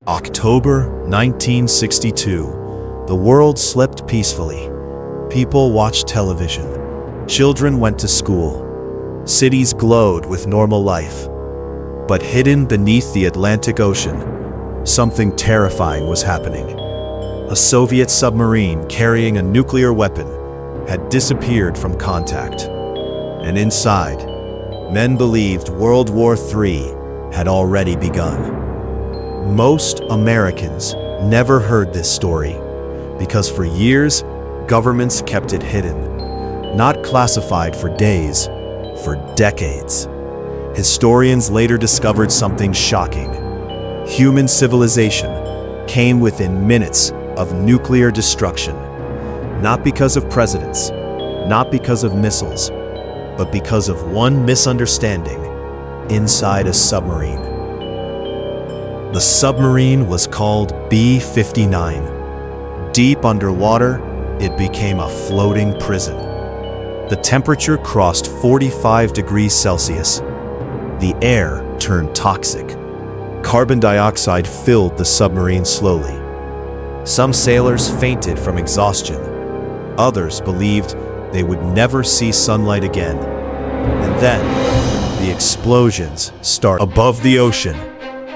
October 1962. The world slept peacefully. People watched television. Children went to school. Cities glowed with normal life. But hidden beneath the Atlantic Ocean, something terrifying was happening. A Soviet submarine carrying a nuclear weapon had disappeared from contact. And inside, men believed World War III had already begun. Most Americans never heard this story because for years, governments kept it hidden, not classified for days, for decades. Historians later discovered something shocking. Human civilization came within minutes of nuclear destruction, not because of presidents, not because of missiles, but because of one misunderstanding inside a submarine. The submarine was called B-59. Deep underwater, it became a floating prison. The temperature crossed 45 degrees Celsius. The air turned toxic. Carbon dioxide filled the submarine slowly. Some sailors fainted from exhaustion. Others believed they would never see sunlight again. And then, the explosions started above the ocean.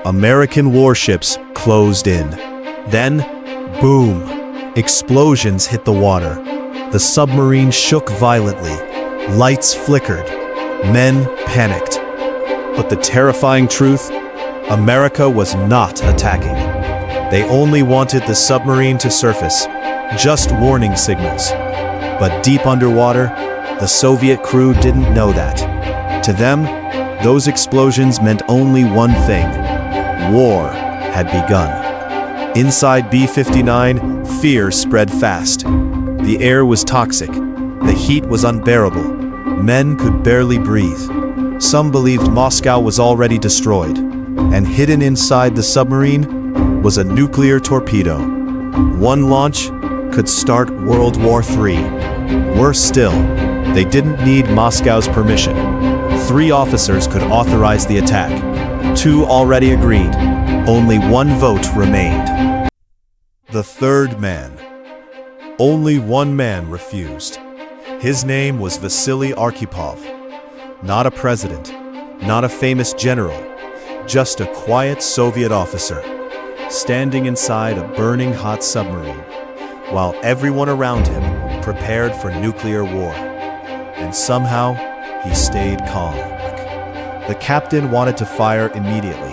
American warships closed in. Then, boom! Explosions hit the water. The submarine shook violently. Lights flickered. Men panicked. But the terrifying truth, America was not attacking. They only wanted the submarine to surface, just warning signals. But deep underwater, the Soviet crew didn't know that. To them, those explosions meant only one thing. War had begun. Inside B-59, fear spread fast. The air was toxic. The heat was unbearable. Men could barely breathe. Some believed Moscow was already destroyed. And hidden inside the submarine was a nuclear torpedo. One launch could start World War III. Worse still, they didn't need Moscow's permission. 3 officers could authorize the attack. 2 already agreed. Only 1 vote remained. The third man. Only one man refused. His name was Vasili Arkhipov. Not a president, not a famous general, just a quiet Soviet officer, standing inside a burning hot submarine, while everyone around him prepared for nuclear war. And somehow, he stayed calm. The captain wanted to fire immediately.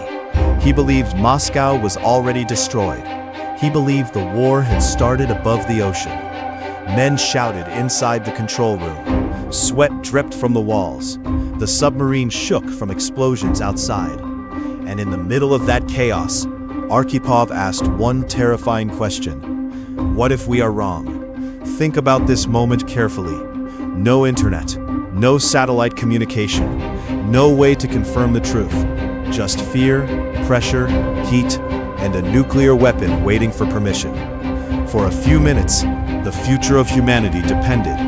He believed Moscow was already destroyed. He believed the war had started above the ocean. Men shouted inside the control room. Sweat dripped from the walls. The submarine shook from explosions outside. And in the middle of that chaos, Arkhipov asked one terrifying question. What if we are wrong? Think about this moment carefully. No internet, no satellite communication, no way to confirm the truth. Just fear, pressure, heat, and a nuclear weapon waiting for permission. For a few minutes, the future of humanity depended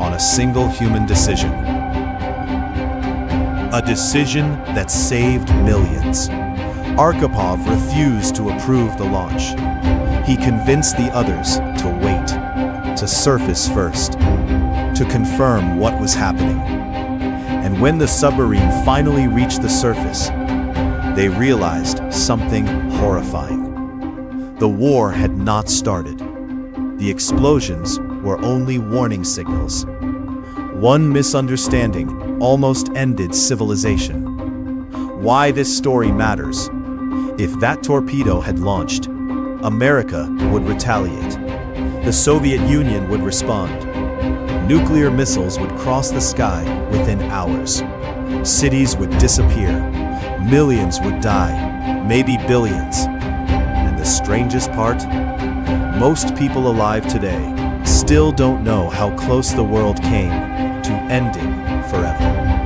on a single human decision. A decision that saved millions. Arkhipov refused to approve the launch. He convinced the others to wait, to surface first, to confirm what was happening. And when the submarine finally reached the surface, they realized something horrifying. The war had not started. The explosions were only warning signals. One misunderstanding almost ended civilization. Why this story matters? If that torpedo had launched, America would retaliate. The Soviet Union would respond. Nuclear missiles would cross the sky within hours. Cities would disappear. Millions would die, maybe billions. And the strangest part? Most people alive today still don't know how close the world came to ending forever.